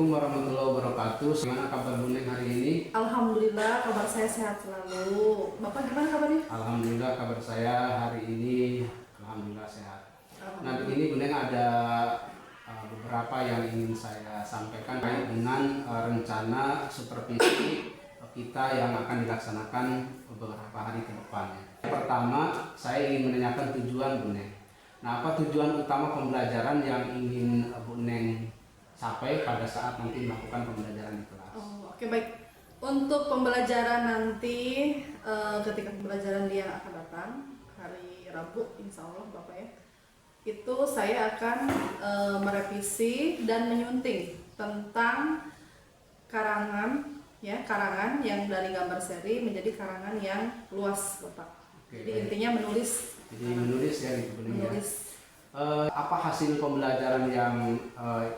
Warahmatullahi wabarakatuh. Gimana kabar Bu Neng hari ini? Alhamdulillah, kabar saya sehat selalu. Bapak gimana kabarnya? Alhamdulillah kabar saya hari ini alhamdulillah sehat. Nah begini Bu Neng, ada beberapa yang ingin saya sampaikan terkait dengan rencana supervisi kita yang akan dilaksanakan beberapa hari ke depannya. Pertama, saya ingin menanyakan tujuan Bu Neng. Nah, apa tujuan utama pembelajaran yang ingin Bu Neng capai pada saat nanti melakukan pembelajaran di kelas? Oke, baik. Untuk pembelajaran nanti, ketika pembelajaran yang akan datang hari Rabu, insya Allah Bapak ya, itu saya akan merevisi dan menyunting tentang karangan yang dari gambar seri menjadi karangan yang luas, Bapak. Oke, jadi intinya menulis. Jadi menulis ya gitu Bu Neng ya. Menulis. Apa hasil pembelajaran yang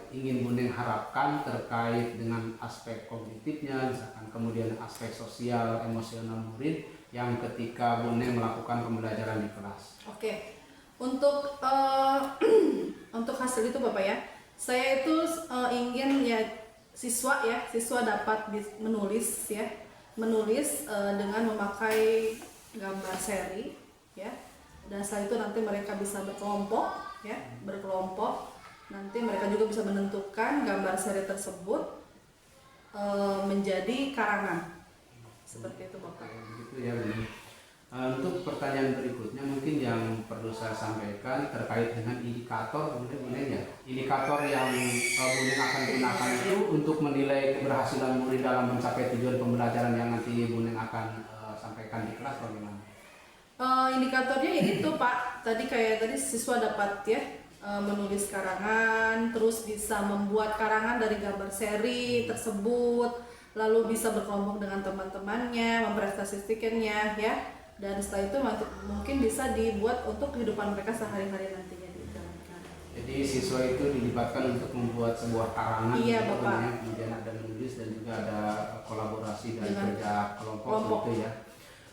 ingin Bu Neng harapkan terkait dengan aspek kognitifnya, misalkan kemudian aspek sosial, emosional murid yang ketika Bu Neng melakukan pembelajaran di kelas? Oke, untuk untuk hasil itu Bapak ya, saya itu ingin ya siswa dapat menulis dengan memakai gambar seri ya. Dan setelah itu nanti mereka bisa berkelompok. Nanti mereka juga bisa menentukan gambar seri tersebut menjadi karangan. Seperti itu Bapak. Begitu ya Bu Neng. Untuk pertanyaan berikutnya mungkin yang perlu saya sampaikan terkait dengan indikator Bu Neng ya. Indikator yang Bu Neng akan gunakan itu untuk menilai keberhasilan murid dalam mencapai tujuan pembelajaran yang nanti Bu Neng akan sampaikan di kelas bagaimana? Indikatornya ya itu Pak, tadi siswa dapat menulis karangan, terus bisa membuat karangan dari gambar seri tersebut, lalu bisa berkelompok dengan teman-temannya, mempresentasikannya ya, dan setelah itu mungkin bisa dibuat untuk kehidupan mereka sehari-hari nantinya dijalankan. Jadi siswa itu dilibatkan untuk membuat sebuah karangan, iya Bapak. Kemudian ada menulis dan juga ada kolaborasi dan kerja kelompok gitu ya.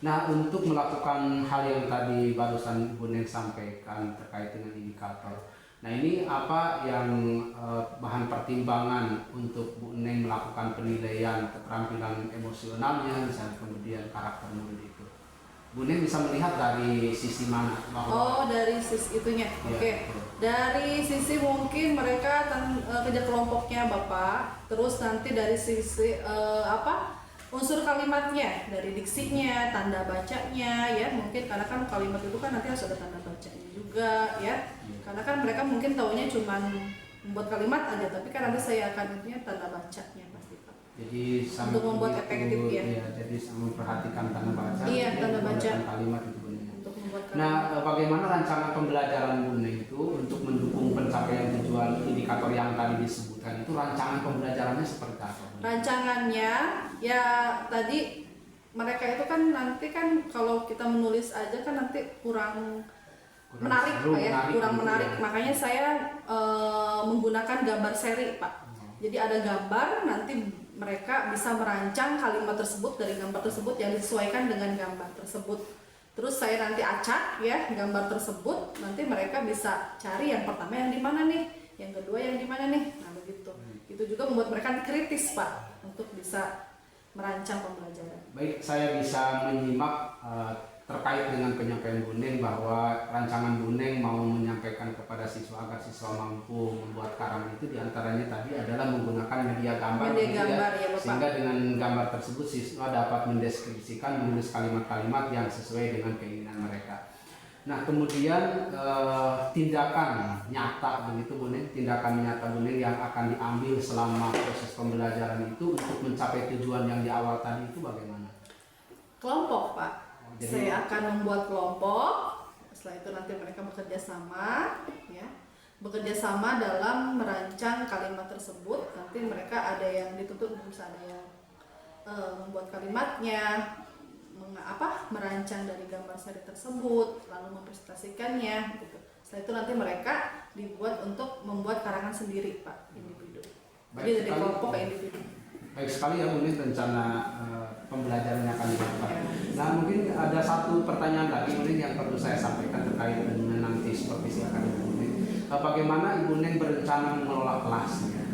Nah, untuk melakukan hal yang tadi barusan Bu Neng sampaikan terkait dengan indikator. Nah, ini apa yang bahan pertimbangan untuk Bu Neng melakukan penilaian keterampilan emosionalnya, misalnya kemudian karakter murid itu? Bu Neng bisa melihat dari sisi mana? Dari sisi itunya. Ya, oke. Dari sisi mungkin mereka kerja kelompoknya Bapak, terus nanti dari sisi unsur kalimatnya, dari diksinya, tanda bacanya ya, mungkin karena kan kalimat itu kan nanti harus ada tanda bacanya juga ya. Karena kan mereka mungkin taunya cuma membuat kalimat aja, tapi kan nanti saya akan intinya tanda bacanya pasti Pak. Jadi untuk membuat efektif ya. Jadi memperhatikan tanda baca. Iya, tanda baca. Kalimat itu Bu Neng. Untuk membuat kalimat. Nah, bagaimana rancangan pembelajaran Bu Neng itu untuk mendukung pencapaian tujuan indikator yang tadi disebutkan itu, rancangan pembelajarannya seperti apa? Rancangannya ya tadi mereka itu kan nanti kan kalau kita menulis aja kan nanti kurang menarik Pak ya, kurang menarik. Makanya saya menggunakan gambar seri Pak. Jadi ada gambar, nanti mereka bisa merancang kalimat tersebut dari gambar tersebut yang disesuaikan dengan gambar tersebut. Terus saya nanti acak ya gambar tersebut, nanti mereka bisa cari yang pertama yang di mana nih, yang kedua yang di mana nih. Nah begitu. Itu juga membuat mereka kritis Pak untuk bisa merancang pembelajaran. Baik, saya bisa menyimak terkait dengan penyampaian Bu Neng bahwa rancangan Bu Neng mau menyampaikan kepada siswa agar siswa mampu membuat karangan itu diantaranya tadi adalah menggunakan media gambar, ya, Bapak. Sehingga dengan gambar tersebut siswa dapat mendeskripsikan, menulis kalimat-kalimat yang sesuai dengan keinginan mereka. Nah kemudian tindakan nyata begitu Bu Neng, tindakan nyata Bu Neng yang akan diambil selama proses pembelajaran itu untuk mencapai tujuan yang di awal tadi itu bagaimana? Kelompok Pak. Saya akan membuat kelompok. Setelah itu nanti mereka bekerja sama dalam merancang kalimat tersebut. Nanti mereka ada yang dituntut, bisa ada yang membuat kalimatnya, merancang dari gambar seri tersebut, lalu mempresentasikannya gitu. Setelah itu nanti mereka dibuat untuk membuat karangan sendiri Pak, individu. Jadi dari kelompok ke individu. Baik sekali ya Bu Neng rencana pembelajaran yang akan dilakukan. Nah mungkin ada satu pertanyaan lagi Bu Neng yang perlu saya sampaikan terkait dengan nanti supervisi akademik Bu Neng. Bagaimana Ibu Neng berencana mengelola kelasnya?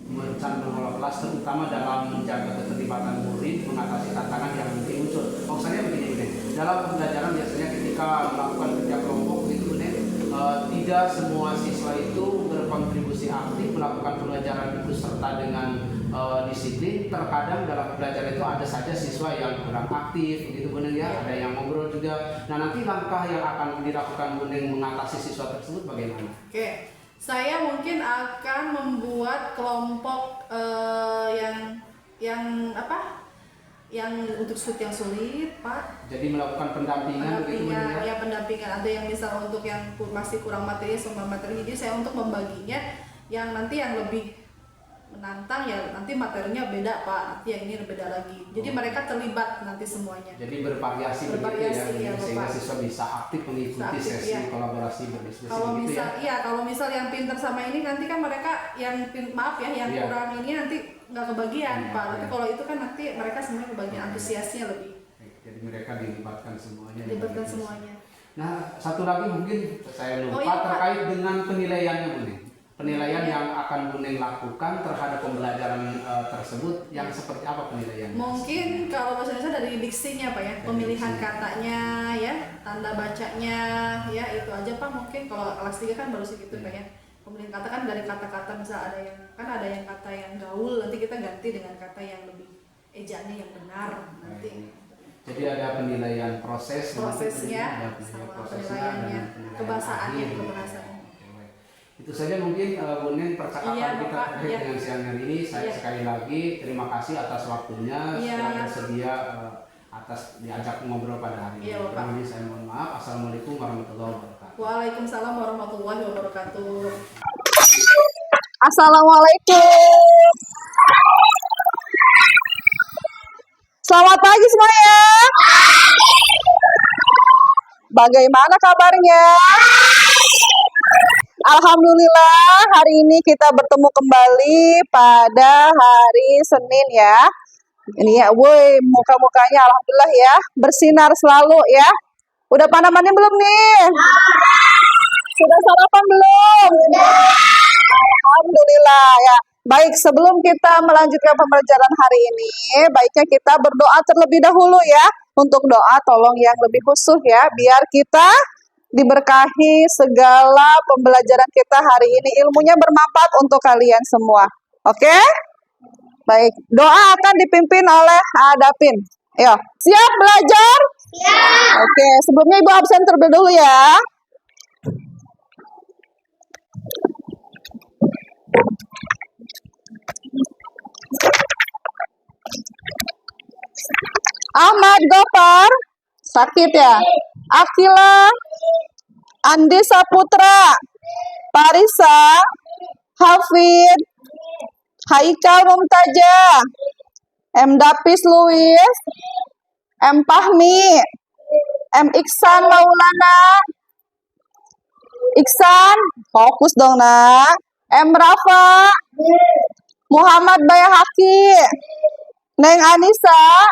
merencanakan mengelola kelas terutama dalam menjaga keterlibatan murid, mengatasi tantangan yang mungkin muncul. Maksudnya begini, Bun. Dalam pembelajaran biasanya ketika melakukan kerja kelompok itu, Bun, tidak semua siswa itu berkontribusi aktif melakukan pembelajaran itu serta dengan disiplin. Terkadang dalam pembelajaran itu ada saja siswa yang kurang aktif, gitu, Bun, ya. Ada yang ngobrol juga. Nah, nanti langkah yang akan dilakukan, Bun, mengatasi siswa tersebut bagaimana? Oke. Saya mungkin akan membuat kelompok yang apa? Yang untuk studi yang sulit, Pak. Jadi melakukan pendampingan begitu, ya pendampingan. Ada yang misal untuk yang masih kurang materi, sumber materi. Jadi saya untuk membaginya yang nanti yang lebih menantang ya nanti materinya beda, Pak. Nanti yang ini beda lagi. Jadi mereka terlibat nanti semuanya. Jadi bervariasi ya, sehingga siswa bisa aktif mengikuti sesi kolaborasi berdiskusi. Kalau gitu misal kalau misal yang pinter sama ini nanti kan mereka yang yang kurang ini nanti nggak kebagian, Pak. Tapi kalau itu kan nanti mereka semuanya kebagian, antusiasnya lebih. Jadi mereka dilibatkan semuanya. Semuanya. Nah, satu lagi mungkin saya lupa terkait dengan penilaiannya, Bun. Penilaian yang akan Bun lakukan terhadap pembelajaran tersebut yang seperti apa penilaiannya? Mungkin kalau bahasa Indonesia dari diksinya, Pak, ya, pemilihan katanya, ya, tanda bacanya, ya itu aja, Pak. Mungkin kalau kelas 3 kan baru segitu, Pak, ya. Pemilihan kata kan dari kata-kata, misal ada yang kata yang gaul, nanti kita ganti dengan kata yang lebih ejaannya yang benar nanti. Jadi ada penilaian prosesnya, sama penilaiannya, kebahasaannya. Itu saja mungkin Bun percakapan kita terkait dengan siang hari ini. Saya sekali lagi terima kasih atas waktunya sudah bersedia atas diajak ngobrol pada hari ini. Terima kasih, saya mohon maaf. Assalamualaikum warahmatullahi wabarakatuh. Waalaikumsalam warahmatullahi wabarakatuh. Assalamualaikum. Selamat pagi semuanya. Bagaimana kabarnya? Alhamdulillah, hari ini kita bertemu kembali pada hari Senin ya. Ini ya, woi, muka-mukanya alhamdulillah ya, bersinar selalu ya. Udah pada mandi belum nih? Sudah sarapan belum? Alhamdulillah ya. Baik, sebelum kita melanjutkan pembelajaran hari ini, baiknya kita berdoa terlebih dahulu ya. Untuk doa tolong yang lebih khusus ya, biar kita diberkahi segala pembelajaran kita hari ini. Ilmunya bermanfaat untuk kalian semua. Oke? Baik, doa akan dipimpin oleh Adapin. Ayo, siap belajar? Siap. Oke, sebelumnya Ibu absen terlebih dahulu ya. Ahmad Gopar, sakit ya? Akila, Andi Saputra, Parisa, Hafid, Haikal Mumtaja, M. Dapis Luis, M. Fahmi, M. Iksan Maulana, Iksan, fokus dong nak, M. Rafa, Muhammad Bayahaki, Neng Anissa,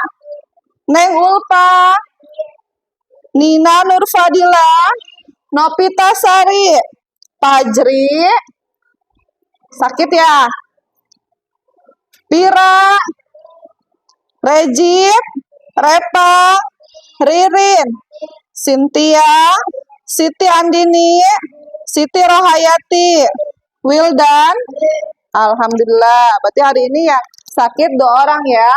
Neng Ulfa, Nina Nurfadila, Nopita Sari, Fajri, sakit ya? Pira, Regip, Repa, Ririn, Cynthia, Siti Andini, Siti Rohayati, Wildan. Alhamdulillah, berarti hari ini ya sakit 2 orang ya.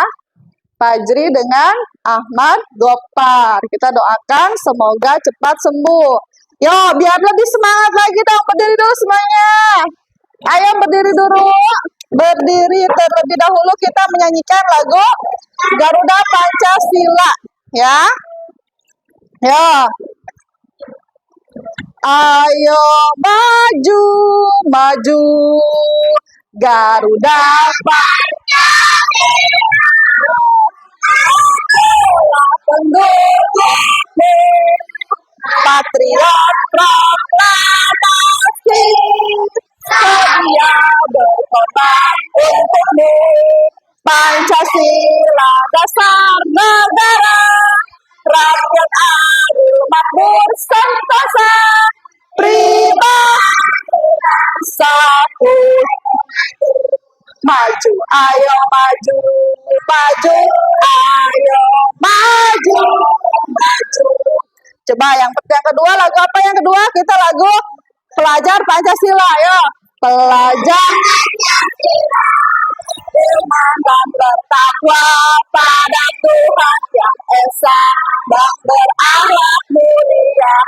Fajri dengan Ahmad Gopar. Kita doakan semoga cepat sembuh. Yo, biar lebih semangat lagi dong. Berdiri dulu semuanya. Ayo berdiri dulu. Berdiri terlebih dahulu kita menyanyikan lagu Garuda Pancasila. Ya. Yo. Ayo maju, maju. Garuda Pancasila. Pendukung patriot proklamasi sedia berkorban untukmu. Pancasila dasar negara, rakyat adil makmur sentosa, pribadi satu. ayo maju, maju, ayo maju, maju. Coba yang kedua, lagu apa yang kedua? Kita lagu Pelajar Pancasila, ayo. Pelajar Pancasila, beriman dan bertakwa pada Tuhan yang esa dan berakhlak mulia,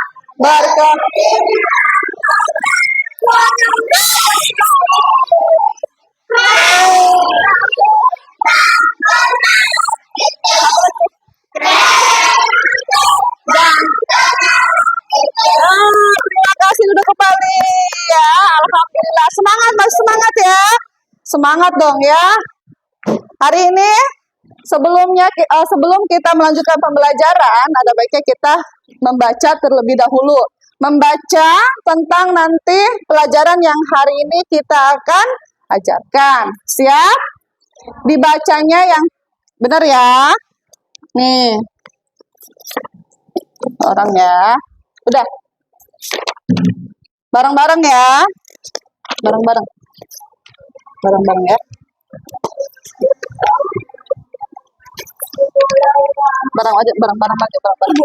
terima kasih udah kembali ya. Alhamdulillah. Semangat Mas, semangat ya. Semangat dong ya. Hari ini sebelum kita melanjutkan pembelajaran, ada baiknya kita membaca terlebih dahulu. Membaca tentang nanti pelajaran yang hari ini kita akan ajarkan. Siap? Dibacanya yang benar ya. Nih. Orang ya. Udah. Bareng-bareng ya. Bareng-bareng. Bareng-bareng ya. Bareng aja, bareng-bareng aja, bareng-bareng.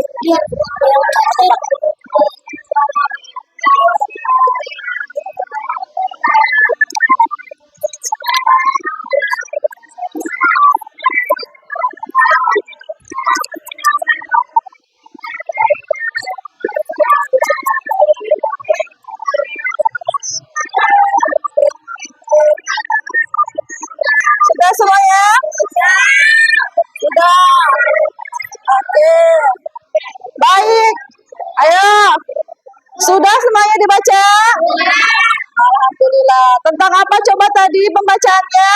Sudah semuanya? Sudah. Oke. Baik. Ayo. Sudah semuanya dibaca? Alhamdulillah. Tentang apa coba tadi pembacaannya?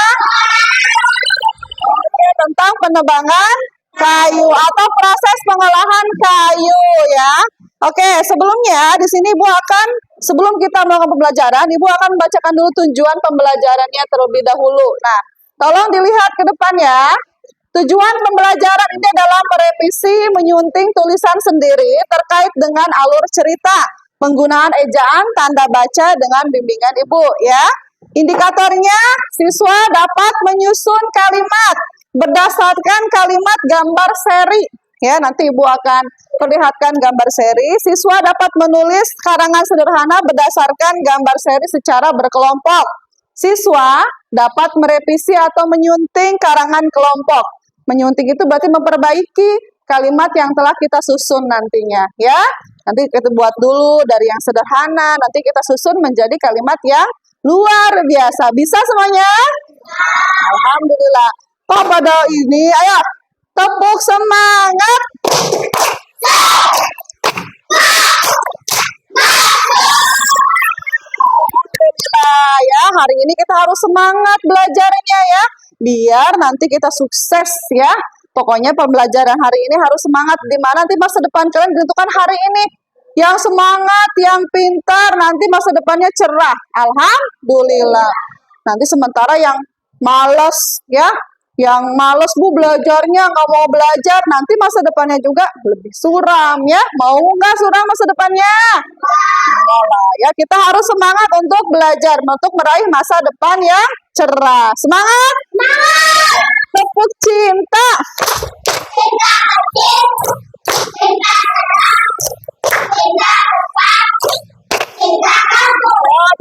Oke, tentang penebangan kayu atau proses pengolahan kayu ya. Oke, sebelumnya di sini Ibu akan sebelum kita melakukan pembelajaran, Ibu akan membacakan dulu tujuan pembelajarannya terlebih dahulu. Nah, tolong dilihat ke depan ya. Tujuan pembelajaran ini adalah merevisi, menyunting tulisan sendiri terkait dengan alur cerita, penggunaan ejaan, tanda baca dengan bimbingan Ibu ya. Indikatornya, siswa dapat menyusun kalimat berdasarkan kalimat gambar seri. Ya, nanti Ibu akan perlihatkan gambar seri. Siswa dapat menulis karangan sederhana berdasarkan gambar seri secara berkelompok. Siswa dapat merevisi atau menyunting karangan kelompok. Menyunting itu berarti memperbaiki kalimat yang telah kita susun nantinya, ya. Nanti kita buat dulu dari yang sederhana, nanti kita susun menjadi kalimat yang luar biasa. Bisa semuanya? Alhamdulillah. Oh, pada ini, ayo tepuk semangat. Ya, hari ini kita harus semangat belajarnya ya, biar nanti kita sukses ya. Pokoknya pembelajaran hari ini harus semangat, di mana nanti masa depan kalian ditentukan hari ini. Yang semangat, yang pintar, nanti masa depannya cerah. Alhamdulillah. Nanti sementara yang malas ya, yang malas Bu belajarnya, nggak mau belajar, nanti masa depannya juga lebih suram ya. Mau nggak suram masa depannya? Ya, kita harus semangat untuk belajar, untuk meraih masa depan yang cerah. Semangat! Semangat! Tepuk cinta! Cinta kecil! Cinta tenang! Cinta besar! Cinta kampung!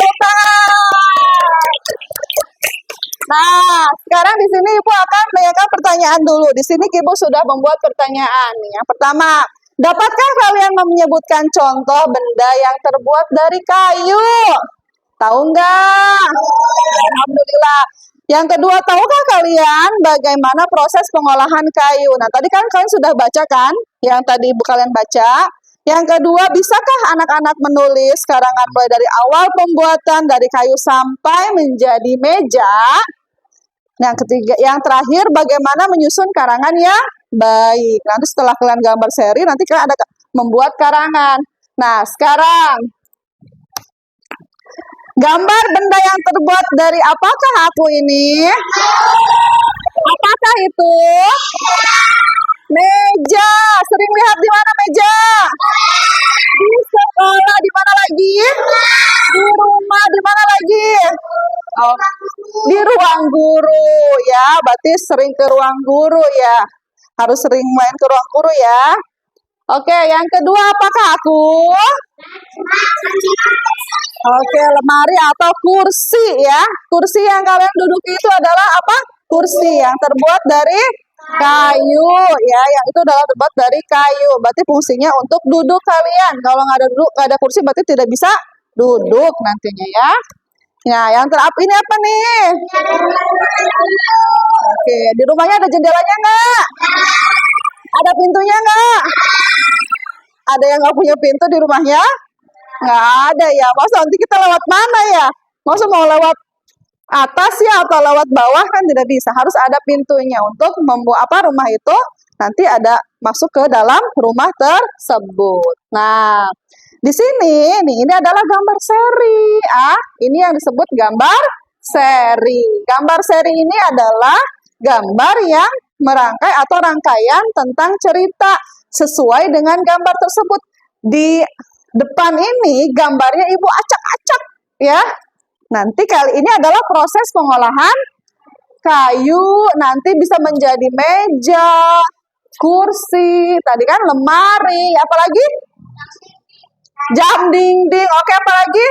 Nah, sekarang di sini Ibu akan menanyakan pertanyaan dulu. Di sini Ibu sudah membuat pertanyaan. Yang pertama, dapatkah kalian menyebutkan contoh benda yang terbuat dari kayu? Tahu nggak? Alhamdulillah. Yang kedua, tahukah kalian bagaimana proses pengolahan kayu? Nah, tadi kan kalian sudah baca kan? Yang tadi Ibu kalian baca. Yang kedua, bisakah anak-anak menulis karangan mulai dari awal pembuatan dari kayu sampai menjadi meja? Yang ketiga, yang terakhir, bagaimana menyusun karangan yang baik. Nanti setelah kalian gambar seri, nanti kalian ada membuat karangan. Nah, sekarang gambar benda yang terbuat dari apakah aku ini? Apakah itu? Meja. Sering lihat di mana meja? Di sekolah. Di mana lagi? Di rumah. Di mana lagi? Oh. Di ruang guru ya, berarti sering ke ruang guru ya. Harus sering main ke ruang guru ya. Oke, yang kedua apakah aku? Oke, lemari atau kursi ya. Kursi yang kalian duduki itu adalah apa? Kursi yang terbuat dari kayu ya, yang itu adalah terbuat dari kayu. Berarti fungsinya untuk duduk kalian. Kalau nggak ada duduk, nggak ada kursi berarti tidak bisa duduk nantinya ya. Nah, yang terakhir ini apa nih? Oke, di rumahnya ada jendelanya nggak? Ada pintunya nggak? Ada yang nggak punya pintu di rumahnya? Nggak ada ya. Masa nanti kita lewat mana ya? Masa mau lewat atas ya atau lewat bawah kan tidak bisa. Harus ada pintunya untuk membuat apa rumah itu nanti ada masuk ke dalam rumah tersebut. Nah, di sini nih ini adalah gambar seri. Ini yang disebut gambar seri. Gambar seri ini adalah gambar yang merangkai atau rangkaian tentang cerita sesuai dengan gambar tersebut. Di depan ini gambarnya ibu acak-acak ya. Nanti kali ini adalah proses pengolahan kayu, nanti bisa menjadi meja, kursi, tadi kan lemari, apalagi? Jam dinding, oke apalagi?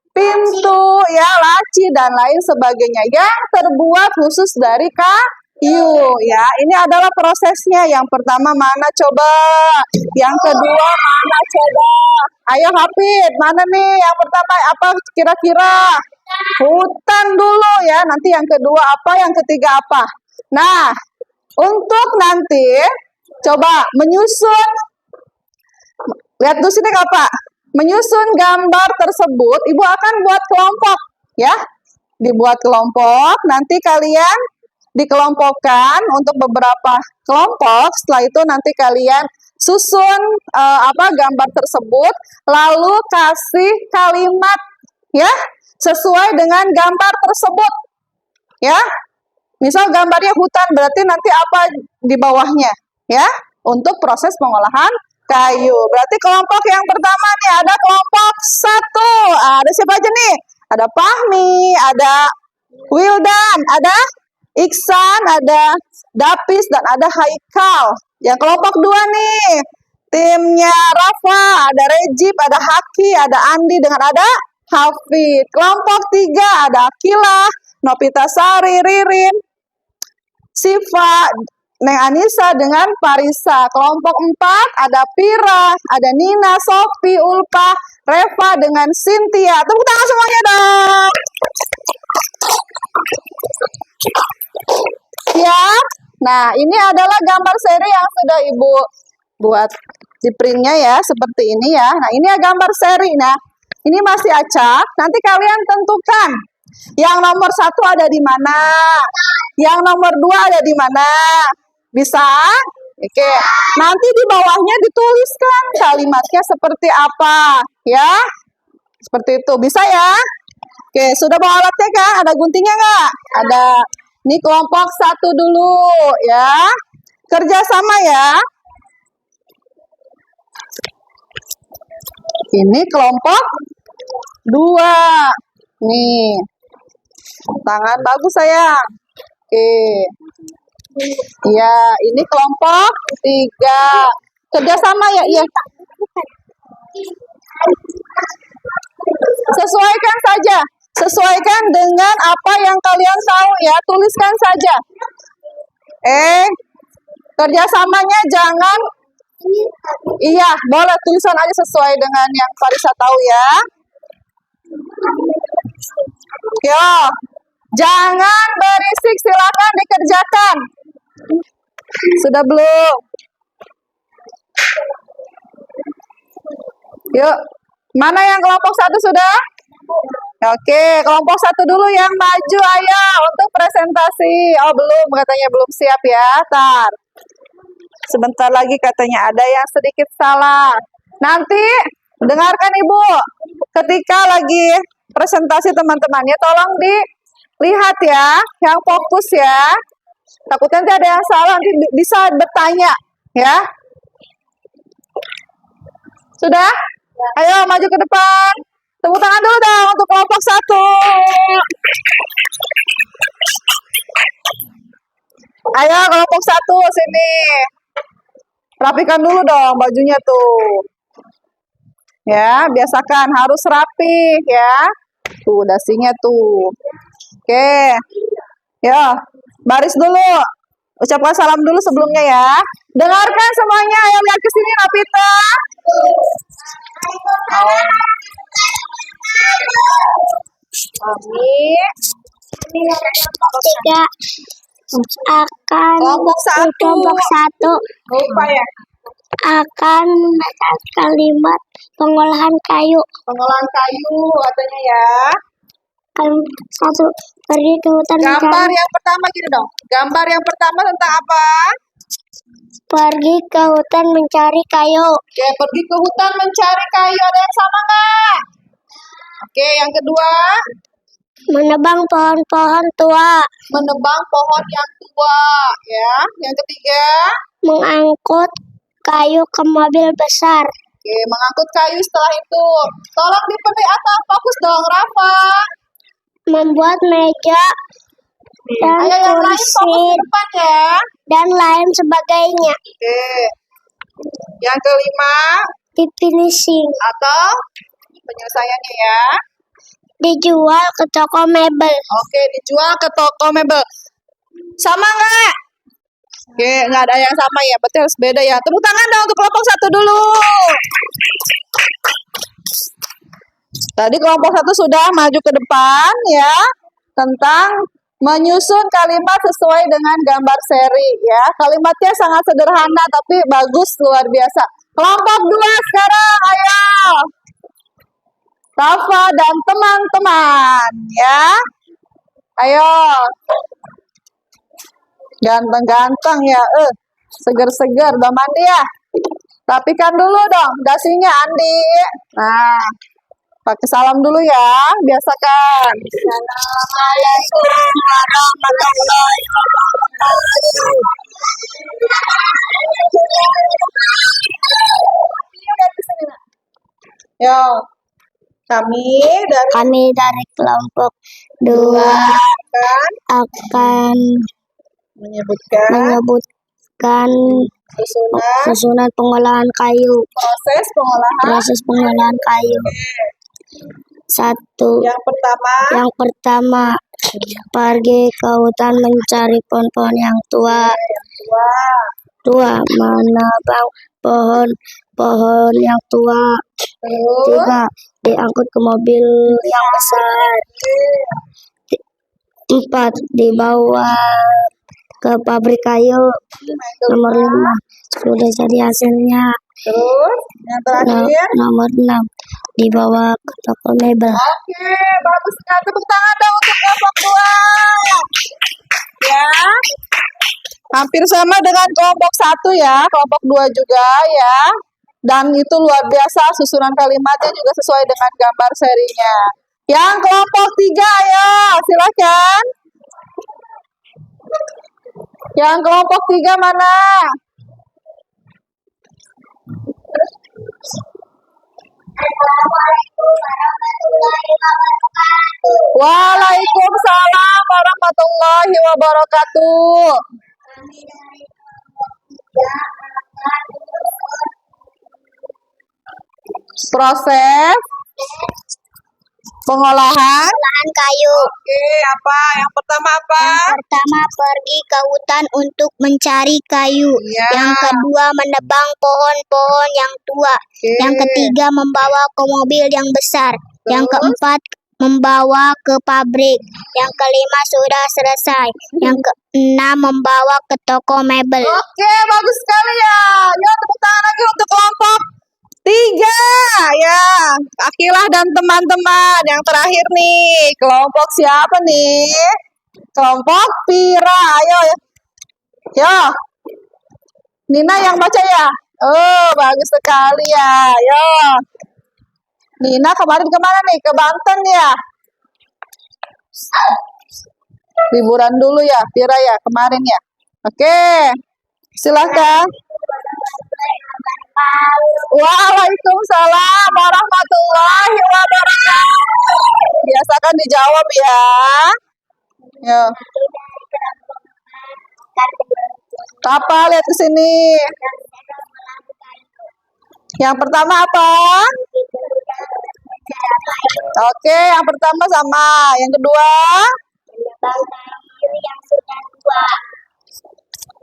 Pintu, ya laci dan lain sebagainya yang terbuat khusus dari kayu ya. Ini adalah prosesnya. Yang pertama mana coba? Yang kedua mana coba? Ayo Hafid, mana nih yang pertama apa kira-kira? Hutan dulu ya, nanti yang kedua apa, yang ketiga apa? Nah, untuk nanti coba menyusun, lihat dulu sini Kak Pak, menyusun gambar tersebut, Ibu akan buat kelompok ya, dibuat kelompok, nanti kalian dikelompokkan untuk beberapa kelompok, setelah itu nanti kalian susun gambar tersebut, lalu kasih kalimat ya, sesuai dengan gambar tersebut ya. Misal gambarnya hutan, berarti nanti apa di bawahnya ya, untuk proses pengolahan kayu. Berarti kelompok yang pertama nih ada kelompok 1. Ada siapa aja nih? Ada Fahmi, ada Wildan, ada Iksan, ada Dapis, dan ada Haikal. Yang kelompok 2 nih, timnya Rafa, ada Rejib, ada Haki, ada Andi, dengan ada Hafid. Kelompok 3 ada Akilah, Novita Sari, Ririn, Siva, Neng Anissa dengan Parisa. Kelompok 4 ada Pira, ada Nina, Sofi, Ulpa, Reva dengan Cynthia. Tepuk tangan semuanya dong. Ya. Nah, ini adalah gambar seri yang sudah Ibu buat di printnya ya, seperti ini ya. Nah, ini ya gambar seri. Nah, ini masih acak. Nanti kalian tentukan yang nomor 1 ada di mana, yang nomor 2 ada di mana. Bisa? Oke. Nanti di bawahnya dituliskan kalimatnya seperti apa, ya. Seperti itu. Bisa ya? Oke, sudah bawa alatnya kan? Ada guntingnya nggak? Ada. Ini kelompok 1 dulu, ya. Kerjasama ya. Ini kelompok 2. Nih. Tangan bagus sayang. Oke. Ya, ini kelompok 3. Kerjasama ya, iya. Sesuaikan saja. Sesuaikan dengan apa yang kalian tahu ya. Tuliskan saja. Kerjasamanya jangan. Iya, boleh tulisan aja sesuai dengan yang Farisa tahu ya. Yo, jangan berisik, silakan dikerjakan. Sudah belum? Yuk, mana yang kelompok 1 sudah? Oke, kelompok 1 dulu yang maju, ayo untuk presentasi. Oh belum, katanya belum siap ya. Tar, sebentar lagi katanya ada yang sedikit salah. Nanti dengarkan Ibu, ketika lagi presentasi teman-temannya, tolong dilihat ya, yang fokus ya. Takutnya nanti ada yang salah, nanti bisa bertanya ya. Sudah? Ayo maju ke depan. Tepuk tangan dulu dong untuk kelompok 1. Ayo kelompok 1 sini. Rapikan dulu dong bajunya tuh. Ya, biasakan harus rapi ya. Tuh dasinya tuh. Oke. Ya, baris dulu. Ucapkan salam dulu sebelumnya ya. Dengarkan semuanya, ayo lihat ke sini Napita. Kami Tiga akan kelompok 1. 1 Lupa ya. akan kalimat pengolahan kayu. Pengolahan kayu katanya ya. Kalimat 1, pergi ke hutan Gambar mencari. yang pertama gini dong. Gambar yang pertama tentang apa? Pergi ke hutan mencari kayu. Oke, pergi ke hutan mencari kayu. Ada yang sama nggak? Oke, yang kedua, Menebang pohon-pohon tua. menebang pohon yang tua. Ya, yang ketiga, Mengangkut kayu ke mobil besar. oke, mengangkut kayu setelah itu. Tolong diperlihatkan fokus dong, Rafa. Membuat meja dan Ayo yang lain fokus kursi di depan ya. dan lain sebagainya. Oke. Yang kelima, Di finishing. atau penyelesaiannya ya. Dijual ke toko mebel. Oke, dijual ke toko mebel. Sama nggak? Oke, nggak ada yang sama ya. Berarti harus beda ya. Tepuk tangan dong untuk kelompok 1 dulu. Tadi kelompok 1 sudah maju ke depan ya. Tentang menyusun kalimat sesuai dengan gambar seri ya. Kalimatnya sangat sederhana tapi bagus luar biasa. Kelompok 2 sekarang, ayo. Rafa dan teman-teman ya. Ayo. Ganteng-ganteng ya. Seger-seger udah mandi ya. Rapikan dulu dong dasinya Andi. Nah, pakai salam dulu ya. Biasakan. Assalamualaikum warahmatullahi wabarakatuh. Yo. Kami Dari kelompok 2 akan akan menyebutkan menyebutkan susunan pengolahan kayu. proses pengolahan kayu. 1. yang pertama Pergi ke hutan mencari pohon-pohon yang tua. 2. Menebang pohon-pohon yang tua. terus 3. Diangkut ke mobil yang besar. 4. Dibawa ke pabrik kayu. Nomor 5. Sudah jadi hasilnya. terus yang terakhir. Nomor 6. Dibawa ke toko mebel. Oke, bagus sekali. Tepuk tangan dong untuk kelompok 2. Ya. Hampir sama dengan kelompok 1 ya, kelompok 2 juga ya. Dan itu luar biasa, susunan kalimatnya juga sesuai dengan gambar serinya. Yang kelompok 3 ayo, silakan. Yang kelompok 3 mana? Waalaikumsalam warahmatullahi wabarakatuh. Proses pengolahan Kayu. Oke, apa? Yang pertama apa? Pertama, pergi ke hutan untuk mencari kayu. Ya. Yang kedua, menebang pohon-pohon yang tua. Oke. Yang ketiga, membawa ke mobil yang besar. Yang Terus? keempat, membawa ke pabrik. Yang kelima, sudah selesai. Yang keenam, membawa ke toko mebel. Oke, bagus sekali ya. Yuk, tepuk tangan lagi untuk kelompok 3 ya. Akilah dan teman-teman. Yang terakhir nih, kelompok siapa nih? Kelompok Pira. Ayo ya. Yo. Nina yang baca ya. Oh, bagus sekali ya. Yo. Nina kemarin kemana nih? Ke Banten ya. Liburan dulu ya, Pira ya, kemarin ya. Oke. Silakan. Waalaikumsalam warahmatullahi wabarakatuh. Biasakan dijawab ya. Yo. Apa? Lihat ke sini. Yang pertama apa? Oke, yang pertama sama. Yang kedua?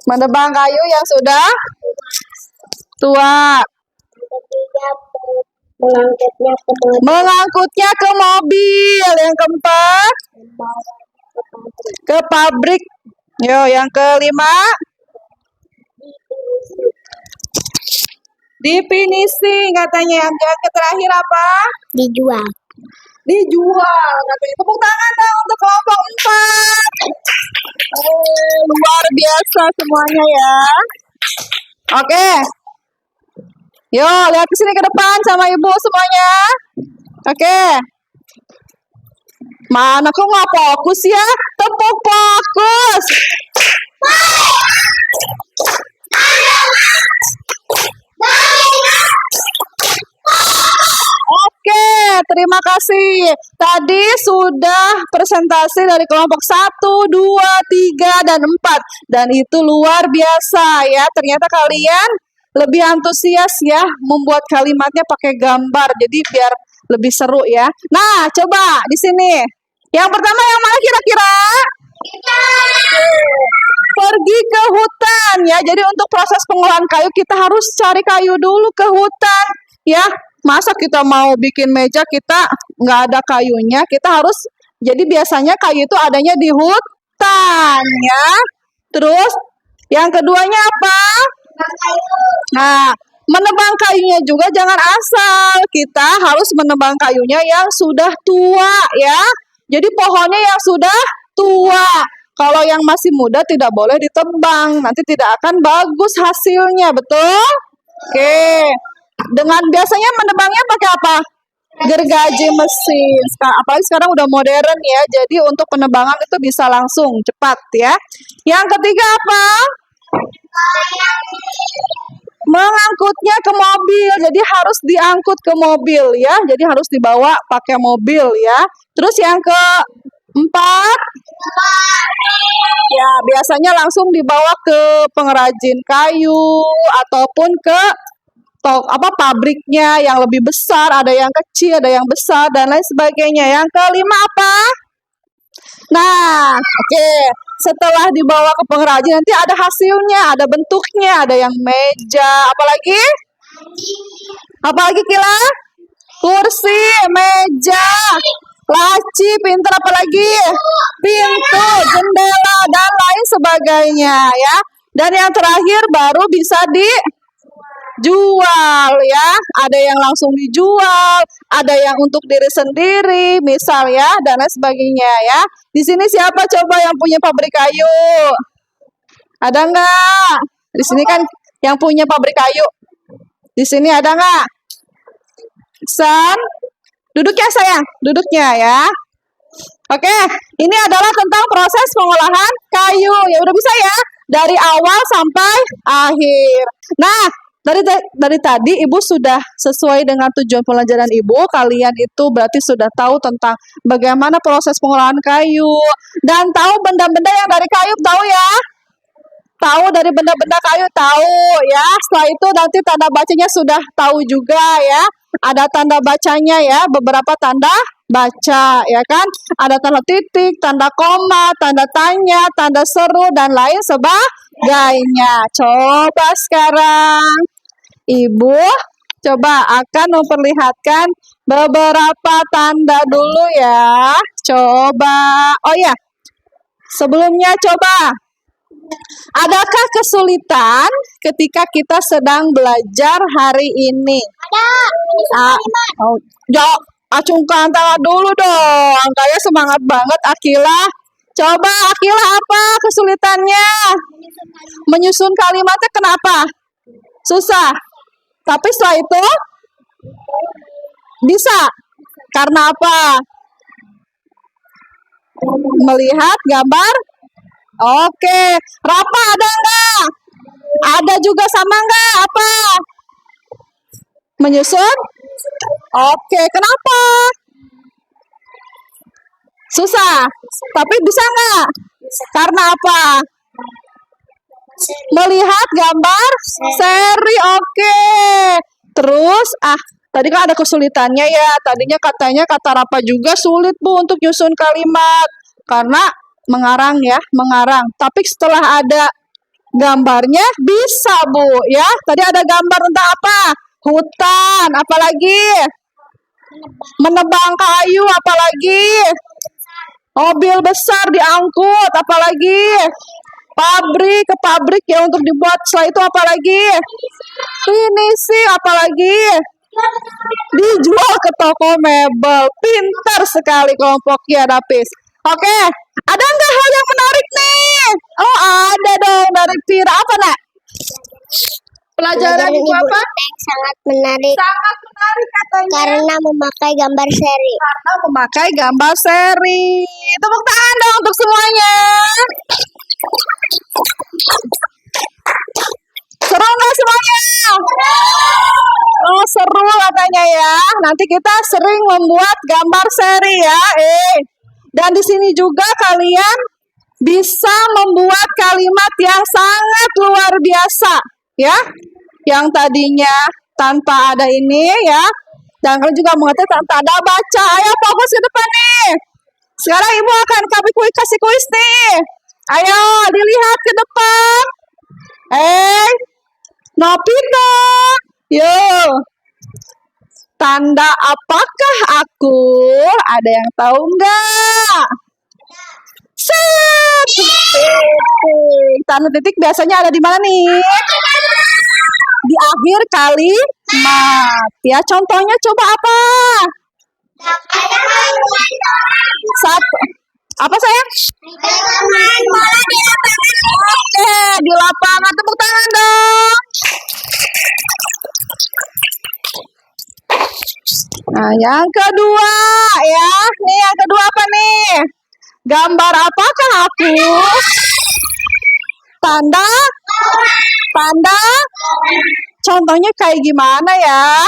Menebang kayu yang sudah tua. Mengangkutnya ke mobil. Yang keempat? Ke pabrik. Yo, yang kelima? Di finishing katanya. Yang terakhir apa? Dijual. Dijual katanya. Tepuk tangan dong untuk kelompok 4. Oh, luar biasa semuanya ya. Oke. Yo, lihat ke sini ke depan sama ibu semuanya. Oke. Mana kok nggak fokus ya? Tepuk fokus. Oke, terima kasih. Tadi sudah presentasi dari kelompok 1, 2, 3, dan 4. Dan itu luar biasa ya. Ternyata kalian lebih antusias ya membuat kalimatnya pakai gambar. Jadi biar lebih seru ya. Nah, coba di sini. Yang pertama yang mana kira-kira? Pergi ke hutan ya. Jadi untuk proses pengolahan kayu kita harus cari kayu dulu ke hutan ya. Masa kita mau bikin meja kita nggak ada kayunya, kita harus, jadi biasanya kayu itu adanya di hutan ya. Terus yang keduanya apa? Nah, menebang kayunya juga jangan asal, kita harus menebang kayunya yang sudah tua ya. Jadi pohonnya yang sudah tua. Kalau yang masih muda tidak boleh ditebang, nanti tidak akan bagus hasilnya, betul? Oke. Dengan biasanya menebangnya pakai apa? Gergaji mesin. Apalagi sekarang udah modern ya. Jadi untuk penebangan itu bisa langsung cepat ya. Yang ketiga apa? Mengangkutnya ke mobil. Jadi harus diangkut ke mobil ya. Jadi harus dibawa pakai mobil ya. Terus yang keempat, ya biasanya langsung dibawa ke pengrajin kayu ataupun ke pabriknya yang lebih besar, ada yang kecil, ada yang besar, dan lain sebagainya. Yang kelima apa? Nah, oke. Setelah dibawa ke pengrajin nanti ada hasilnya, ada bentuknya, ada yang meja, apalagi? Apalagi Kila? Kursi, meja, laci, pintar, apalagi? Pintu, jendela, dan lain sebagainya ya. Dan yang terakhir baru bisa dijual ya, ada yang langsung dijual, ada yang untuk diri sendiri, misal ya, dan lain sebagainya ya. Di sini siapa coba yang punya pabrik kayu? Ada nggak? Di sini kan yang punya pabrik kayu. Di sini ada nggak? San, duduk ya sayang, duduknya ya. Oke, ini adalah tentang proses pengolahan kayu. Ya udah bisa ya, dari awal sampai akhir. Nah, dari tadi Ibu sudah sesuai dengan tujuan pelajaran Ibu. Kalian itu berarti sudah tahu tentang bagaimana proses pengolahan kayu. Dan tahu benda-benda yang dari kayu, tahu ya? Tahu dari benda-benda kayu, tahu ya. Setelah itu nanti tanda bacanya sudah tahu juga ya. Ada tanda bacanya ya, beberapa tanda baca ya kan. Ada tanda titik, tanda koma, tanda tanya, tanda seru, dan lain sebagainya. Coba sekarang Ibu coba akan memperlihatkan beberapa tanda dulu ya. Coba. Oh ya, sebelumnya coba. Adakah kesulitan ketika kita sedang belajar hari ini? Ada. Acungkan tangan dulu dong. Kayak semangat banget Akila. Coba Akila, apa kesulitannya? Menyusun kalimatnya kenapa? Susah. Tapi setelah itu bisa. Karena apa? Melihat gambar. Oke. Rapa ada enggak? Ada juga sama enggak? Apa? Menyusun? Oke. Kenapa? Susah. Tapi bisa enggak? Karena apa? Melihat gambar seri. Oke. Terus tadi kan ada kesulitannya ya. Tadinya katanya kata Rafa juga sulit Bu untuk nyusun kalimat karena mengarang ya, mengarang. Tapi setelah ada gambarnya bisa Bu ya. Tadi ada gambar tentang apa? Hutan, apalagi? Menebang kayu, apalagi? Mobil besar diangkut, apalagi? Pabrik ke pabrik ya untuk dibuat, setelah itu apalagi? Finishing, apalagi? Dijual ke toko mebel. Pintar sekali kelompoknya Nafis. Oke, ada nggak hal yang menarik nih? Oh ada dong dari Vira. Apa nak? Pelajaran ibu apa? Sangat menarik Sangat menarik katanya. karena memakai gambar seri. Karena memakai gambar seri. Tepuk tangan dong untuk semuanya. Seru nggak semuanya? Oh seru katanya ya. Nanti kita sering membuat gambar seri ya. Dan di sini juga kalian bisa membuat kalimat yang sangat luar biasa ya. Yang tadinya tanpa ada ini ya. Dan kalian juga mengerti tanpa ada baca. Ayo fokus ke depan nih. Sekarang ibu akan kasih kuis nih. Ayo dilihat ke depan. Nopita. Yo. Tanda apakah aku? Ada yang tahu nggak? Set. Titik. Tanda titik biasanya ada di mana nih? Di akhir kalimat. Ya, contohnya coba apa? Satu. Apa sayang? Oke, di lapangan. Tepuk tangan dong. Nah, yang kedua ya. Nih, yang kedua apa nih? Gambar apakah aku? Tanda? Contohnya kayak gimana ya?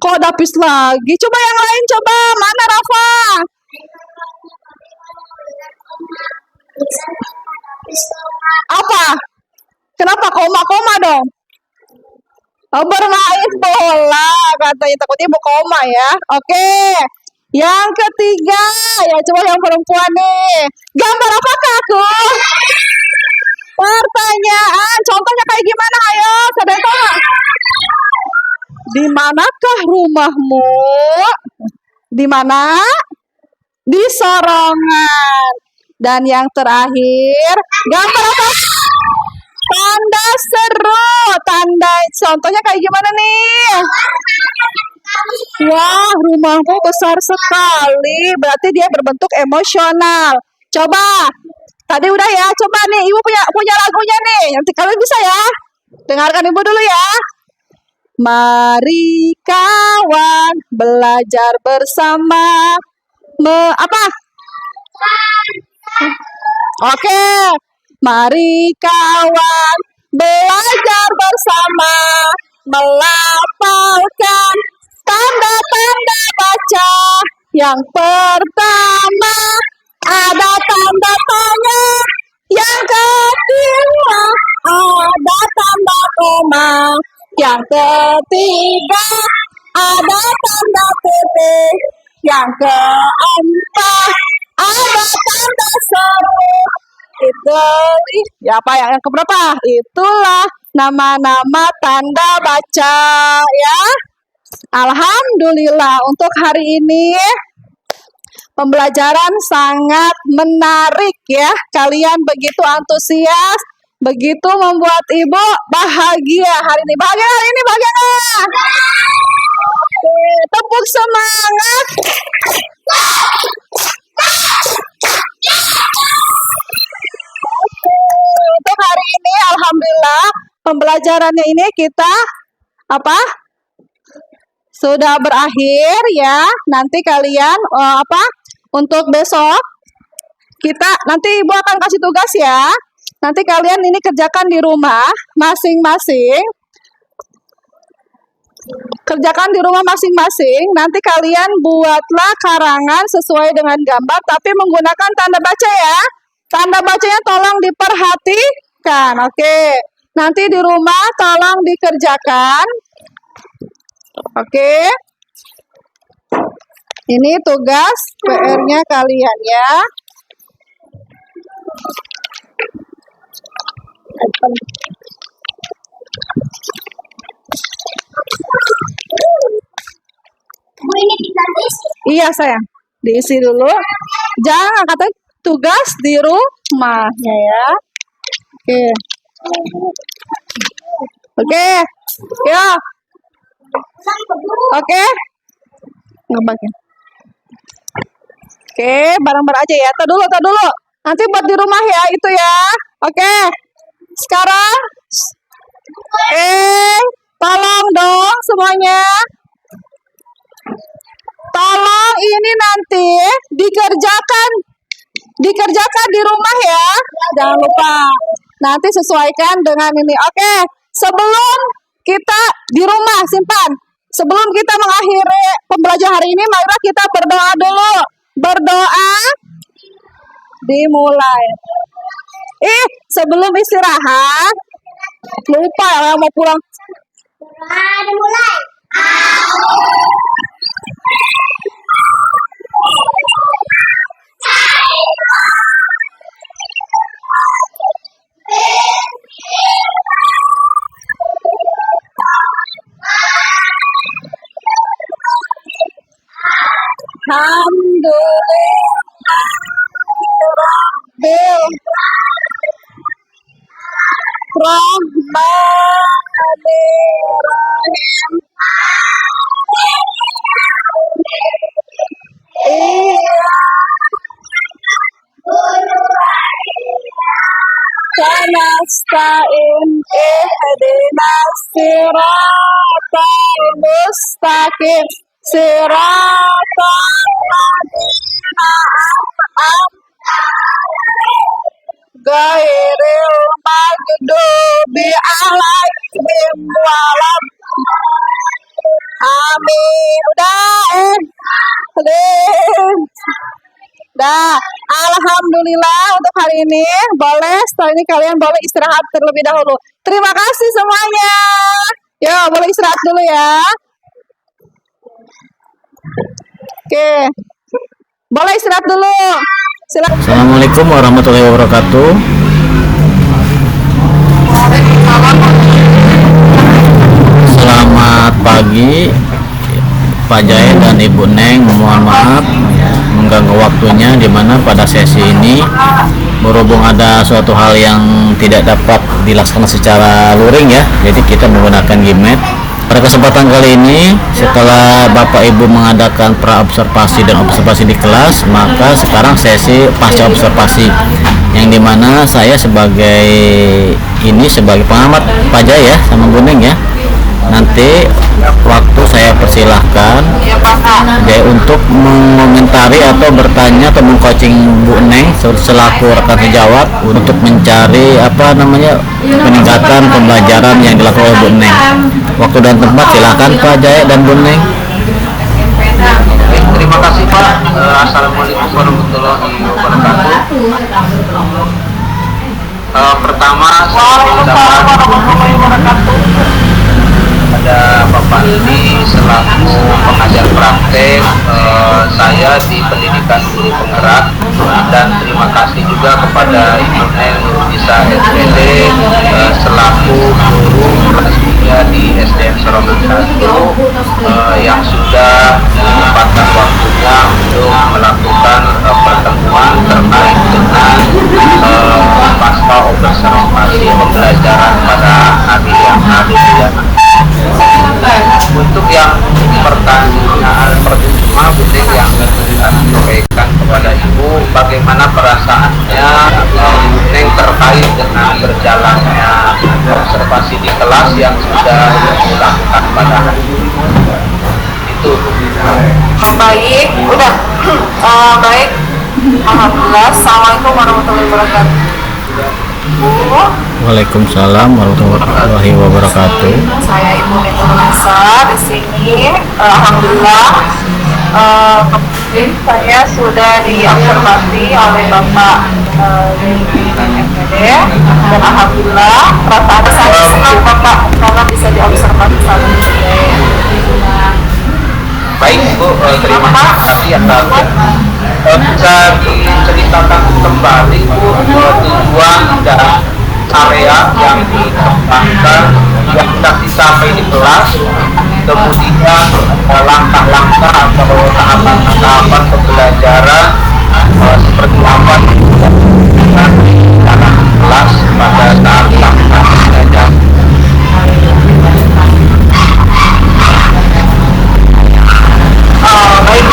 Kok dapis lagi? Coba yang lain coba. Mana Rafa? Apa? Kenapa koma dong? Oh, bermain bola katanya, takutnya ibu koma ya. Oke. Yang ketiga, ya coba yang perempuan nih. Gambar apakah aku? Pertanyaan, contohnya kayak gimana? Ayo, sadar nggak? Di manakah rumahmu? Di mana? Di Sorongan. Dan yang terakhir, gambar apa? Tanda seru. Tanda contohnya kayak gimana nih? Wah, rumahmu besar sekali. Berarti dia berbentuk emosional. Coba. Tadi udah ya. Coba nih, ibu punya lagunya nih. Nanti kalian bisa ya. Dengarkan ibu dulu ya. Mari kawan belajar bersama. Apa? Oke. Mari kawan belajar bersama melafalkan tanda-tanda baca. Yang pertama ada tanda tanya, yang kedua ada tanda koma, yang ketiga ada tanda titik, yang keempat ada tanda seru. Itu ya apa yang keberapa? Itulah nama-nama tanda baca ya. Alhamdulillah untuk hari ini pembelajaran sangat menarik ya. Kalian begitu antusias, begitu membuat ibu bahagia hari ini. Bahagia hari ini, bahagia nggak? Oke, tepuk semangat. Untuk hari ini alhamdulillah pembelajarannya ini kita sudah berakhir ya. Nanti kalian untuk besok kita nanti ibu akan kasih tugas ya. Nanti kalian ini kerjakan di rumah masing-masing. Kerjakan di rumah masing-masing. Nanti kalian buatlah karangan sesuai dengan gambar tapi menggunakan tanda baca ya. Tanda bacanya tolong diperhatikan. Oke. Nanti di rumah tolong dikerjakan. Oke. Ini tugas PR-nya kalian ya. Bu, ini kita diisi. Iya sayang, diisi dulu. Jangan kata tugas di rumahnya ya. Oke. Oke. Ya. Oke. Ngebagi. Oke, bareng-bareng aja ya. Tar dulu. Nanti buat di rumah ya itu ya. Oke. Sekarang tolong dong semuanya. Tolong ini nanti dikerjakan di rumah ya. Jangan lupa. Nanti sesuaikan dengan ini. Oke. Sebelum kita di rumah simpan. Sebelum kita mengakhiri pembelajaran hari ini, marilah kita berdoa dulu. Berdoa dimulai. Sebelum istirahat, lupa ya mau pulang. Dimulai. Rahmanirrahim. Kanasta'in ihdinas siratal mustaqim siratal ladzina an'amta ghairil maghdubi alaihim walad. Amin. Udah. Alhamdulillah untuk hari ini. Boleh setelah ini kalian boleh istirahat terlebih dahulu. Terima kasih semuanya. Yo, boleh istirahat dulu ya. Oke. Boleh istirahat dulu. Silakan. Assalamualaikum warahmatullahi wabarakatuh. Selamat pagi Pak Jaya dan Ibu Neng. Mohon maaf mengganggu waktunya, di mana pada sesi ini berhubung ada suatu hal yang tidak dapat dilaksanakan secara luring ya, jadi kita menggunakan Gmeet. Pada kesempatan kali ini, setelah Bapak Ibu mengadakan pra-observasi dan observasi di kelas, maka sekarang sesi pasca observasi, yang dimana saya sebagai pengamat Pak Jaya sama Bu Neng ya. Nanti waktu saya persilahkan dia untuk mengomentari atau bertanya atau mengcoaching Bu Neng selaku rekan sejawat untuk mencari peningkatan pembelajaran yang dilakukan oleh Bu Neng. Waktu dan tempat silakan Pak Jaya dan Bu Neng. Terima kasih Pak. Assalamualaikum warahmatullahi wabarakatuh. Pertama saya ada Bapak ini selaku pengajar praktek saya di pendidikan guru penggerak, dan terima kasih juga kepada Ibu Neng Nurisa SPD selaku guru kelasnya di SDN Serombong 1 yang sudah menyempatkan waktunya untuk melakukan pertemuan terkait dengan pasca observasi pembelajaran pada hari yang lalu ya. Untuk yang pertanyaan pertama Bu Neng yang disampaikan kepada Ibu, bagaimana perasaannya Bu Neng terkait dengan berjalannya observasi di kelas yang sudah dilakukan pada hari ini? Itu Baik, udah. Baik. Alhamdulillah. Assalamualaikum warahmatullahi wabarakatuh. Waalaikumsalam warahmatullahi wabarakatuh. Saya Ibu Nurisa di sini. Alhamdulillah. Kemarin saya sudah diobservasi oleh Bapak di MPD, dan alhamdulillah perasaan saya senang Bapak karena bisa diobservasi sama Baik Bu, terima kasih atas bisa diceritakan kembali Bu tujuan dan area yang dikembangkan yang sudah dicapai di kelas, kemudian langkah-langkah atau tahapan-tahapan pembelajaran seperti apa yang dalam kelas pada saat langkah belajar. Baik,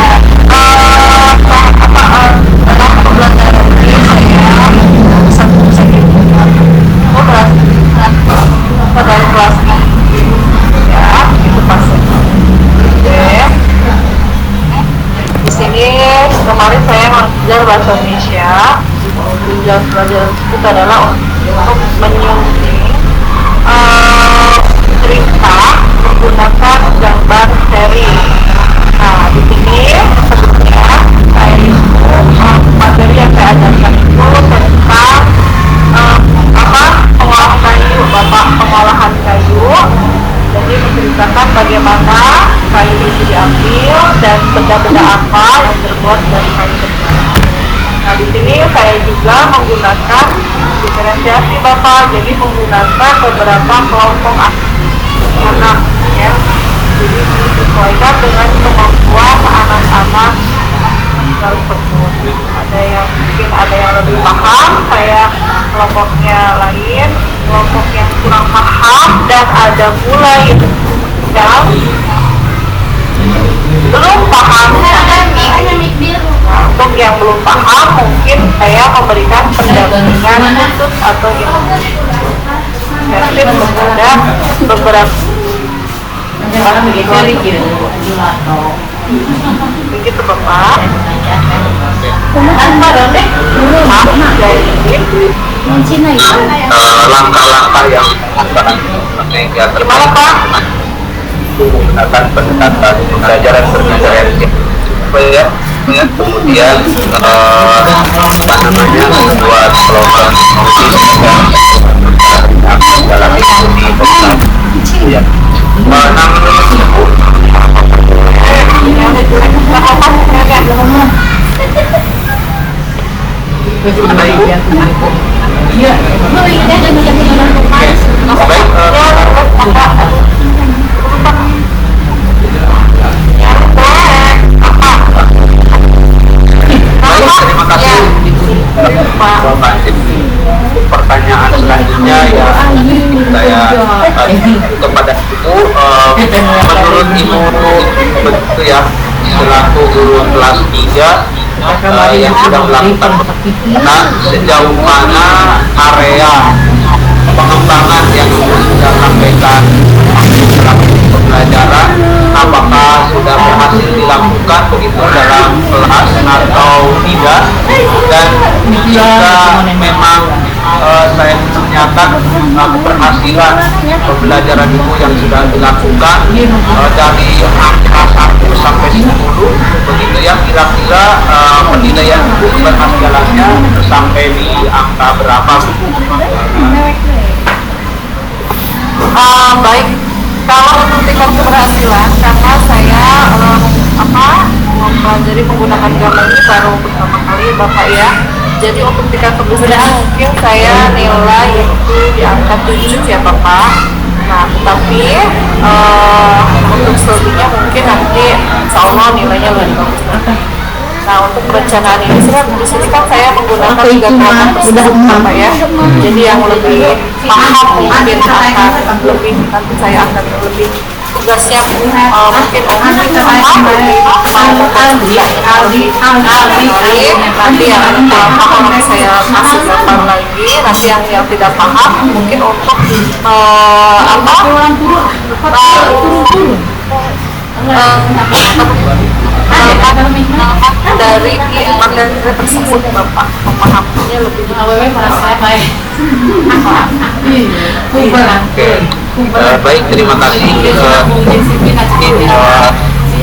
pada kelas ya itu pasti. Di sini kemarin saya mengajar bahasa Indonesia. Tujuan pelajaran itu adalah untuk menyunting cerita menggunakan gambar seri. Nah, di sini sebetulnya materi yang saya ajarkan itu tentang pengolahan kayu, pengolahan kayu. Jadi menceritakan bagaimana kayu itu diambil dan benda-benda apa yang terbuat dari kayu tersebut. Nah, di sini saya juga menggunakan diferensiasi Bapak, jadi menggunakan beberapa kelompok anak ya. Jadi disesuaikan dengan kemampuan anak-anak tersebut. Ada yang mungkin ada yang lebih paham, saya kelompoknya lain, kelompok yang kurang paham, dan ada pula yang belum paham. Untuk yang belum paham mungkin saya memberikan pendampingan khusus atau intensif kepada beberapa begitu Bapak. Langkah-langkah yang gimana Pak? Menggunakan pendekatan pembelajaran berdiferensiasi ya, kemudian membuat program dalam mengikuti program ya. Terima kasih Bapak. Pertanyaan selanjutnya ya saya kepada Ibu, menurut Ibu begitu ya, selaku guru kelas 3 yang sudah melakukan sejauh mana area pengembangan yang sudah sampaikan dalam pembelajaran, apakah sudah berhasil dilakukan begitu dalam kelas atau tidak, dan jika memang saya menyatakan keberhasilan pembelajaran Ibu yang sudah dilakukan dari angka 1 sampai 10 begitu ya, kira-kira penilaian Ibu keberhasilannya sampai di angka berapa? Baik, kalau untuk tingkat keberhasilan, karena saya mempelajari menggunakan gambar ini baru pertama kali Bapak ya. Jadi untuk tingkat keberhasilan mungkin saya nilai itu di angka 7 ya Bapak. Nah, tetapi untuk selebihnya mungkin nanti insya Allah nilainya lebih bagus. Nah, untuk perencanaan ini di sini kan saya menggunakan 3 kelompok tersebut Bapak ya. Jadi yang lebih paham mungkin akan lebih, nanti saya akan lebih tugasnya mungkin nanti yang paham saya kasih gambar lagi, nanti yang tidak paham mungkin untuk dari materi tersebut Bapak memahaminya lebih Baik, terima kasih.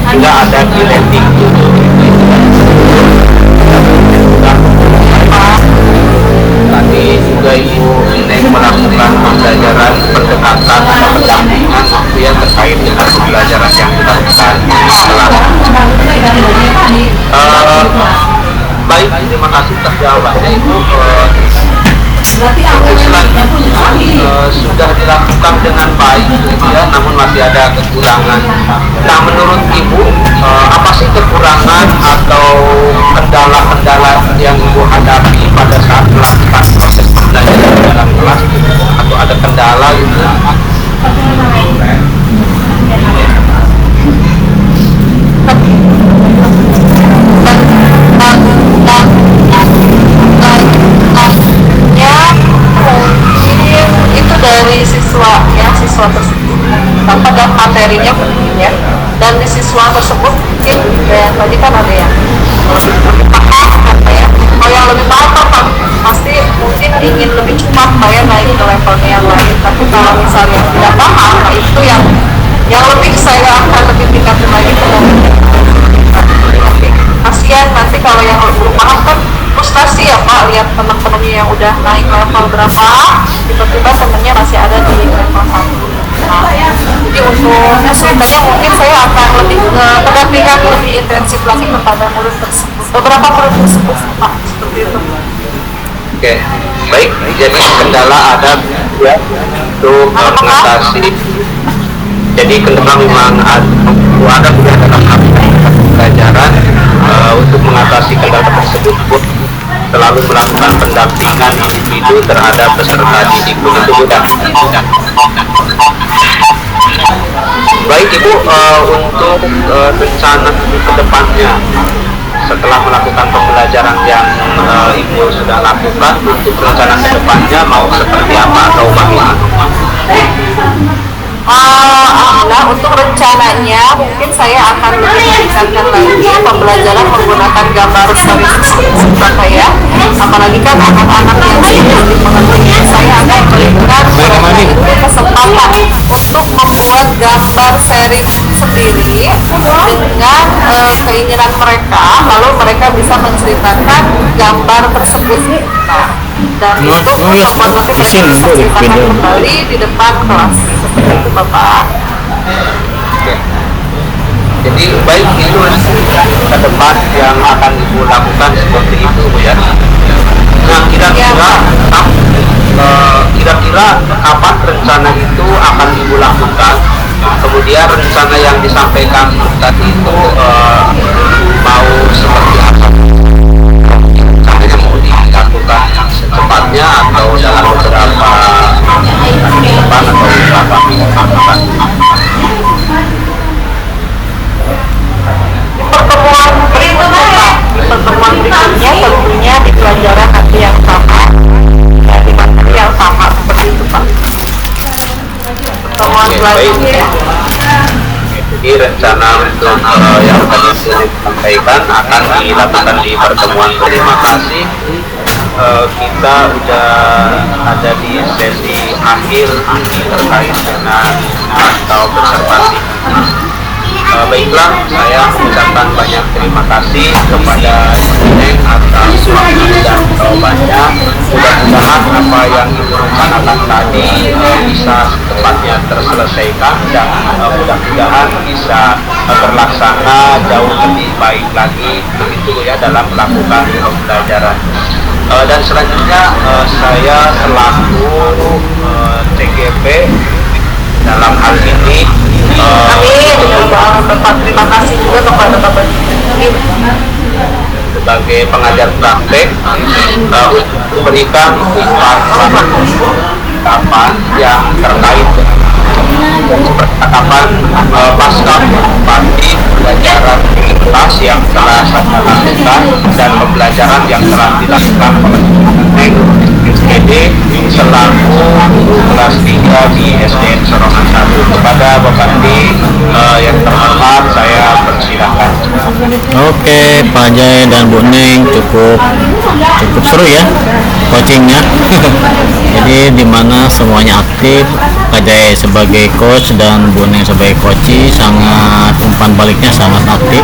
Tidak ada di tadi juga Ibu Neng melakukan pembelajaran pendekatan atau pendampingan ya terkait dengan pembelajaran yang dilakukan di kelas. Baik, terima kasih atas jawabannya Ibu. Selanjutnya sudah dilakukan dengan baik ya, namun masih ada kekurangan. Nah, menurut Ibu apa sih kekurangan atau kendala-kendala yang Ibu hadapi pada saat melakukan proses pembelajaran di dalam kelas, atau ada kendala gitu? Itu dari siswa tersebut pada materinya pentingnya, dan di siswa tersebut mungkin kayak tadi kan ada yang lebih paham apa ya, kalau yang lebih paham kan pasti mungkin ingin lebih cepat kayak naik ke levelnya yang lain, tapi kalau misalnya yang tidak paham, nah itu yang lebih saya akan lebih tingkatin lagi kasihan nanti kalau yang belum paham kan frustasi ya Pak, lihat teman-temannya yang udah naik level berapa, tiba-tiba temennya masih ada di level 1. Nah, jadi untuk kesulitannya mungkin saya akan lebih pendampingan lebih intensif lagi kepada murid tersebut, beberapa murid tersebut Pak, seperti itu. Oke, baik. Jadi kendala ada ya untuk mengatasi. Jadi kendala memang ada dalam pelajaran untuk mengatasi kendala tersebut selalu melakukan pendampingan individu terhadap peserta didik itu mudah. Baik Ibu, untuk rencana ke depannya setelah melakukan pembelajaran yang Ibu sudah lakukan, untuk rencana ke depannya mau seperti apa atau bagaimana? Nah, untuk rencananya mungkin saya akan lebih meningkatkan lagi pembelajaran menggunakan gambar seperti ya, apalagi kan anak-anak yang sudah dipengerti, saya akan berikan kesempatan untuk membuat gambar seri sendiri dengan keinginan mereka, lalu mereka bisa menceritakan gambar tersebut. Nah, dan itu otomatis mereka bisa ceritakan kembali di depan kelas. Seperti itu Bapak. Oke. Jadi baik, itu ke depan yang akan Ibu lakukan seperti itu ya. Nah, kira-kira kapan rencana itu akan Ibu lakukan? Kemudian rencana yang disampaikan tadi itu mau seperti apa? Rencananya mau dilakukan secepatnya atau dalam beberapa depan atau beberapa minggu depan? Pertemuan berikutnya tentunya di pelajaran nanti yang sama, di materi yang sama seperti itu Pak. Pertemuan selanjutnya. Jadi rencana untuk yang tadi disampaikan akan dilakukan di pertemuan. Terima kasih. Kita udah ada di sesi akhir terkait dengan atau observasi. Baiklah, saya mengucapkan banyak terima kasih kepada Neng atas waktu dan jawabannya. Mudah-mudahan apa yang Ibu rencanakan tadi bisa secepatnya terselesaikan dan mudah-mudahan bisa terlaksana jauh lebih baik lagi begitu ya dalam melakukan pembelajaran. Dan selanjutnya saya selaku CGP dalam hal ini terima kasih juga kepada Bapak sebagai pengajar praktek memberikan percakapan yang terkait percakapan pasca pasti pelajaran kelas yang telah saya lakukan dan pembelajaran yang telah dilakukan oleh Neng SPD selaku guru kelas 3 di SDN Sorongan 1. Kepada Bapak Andi yang terhormat saya persilahkan. Oke, Pak Jai dan Bu Neng cukup seru ya coachingnya. Jadi dimana semuanya aktif, Pak Jai sebagai coach dan Bu Neng sebagai coach sangat umpan baliknya sangat aktif.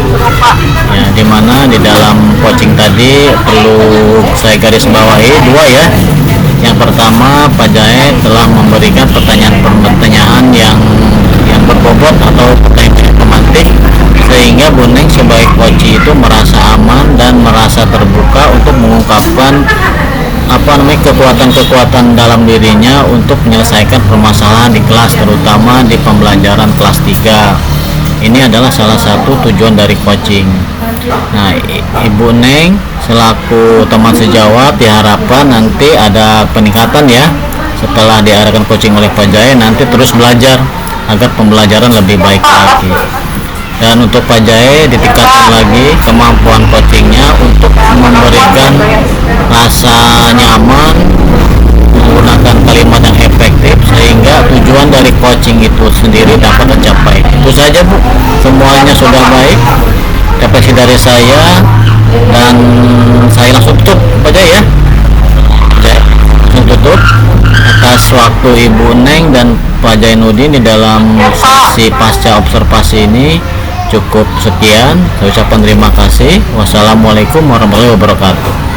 Ya, dimana di dalam coaching tadi perlu saya garis bawahi dua ya. Yang pertama, Pak Jae telah memberikan pertanyaan-pertanyaan yang berbobot atau pertanyaan pemantik, sehingga Bu Neng sebagai koci itu merasa aman dan merasa terbuka untuk mengungkapkan kekuatan-kekuatan dalam dirinya untuk menyelesaikan permasalahan di kelas, terutama di pembelajaran kelas 3. Ini adalah salah satu tujuan dari coaching. Nah, Ibu Neng selaku teman sejawat diharapkan nanti ada peningkatan ya, setelah diarahkan coaching oleh Pak Jae, nanti terus belajar agar pembelajaran lebih baik lagi. Dan untuk Pak Jae ditingkatkan lagi kemampuan coachingnya untuk memberikan rasa nyaman, menggunakan kalimat yang efektif, sehingga tujuan dari coaching itu sendiri dapat tercapai. Itu saja Bu, semuanya sudah baik. Refleksi dari saya, dan saya langsung tutup Pak Jae ya. Langsung tutup atas waktu Ibu Neng dan Pak Jainuddin di dalam sesi pasca observasi ini. Cukup sekian, saya ucapkan terima kasih. Wassalamualaikum warahmatullahi wabarakatuh.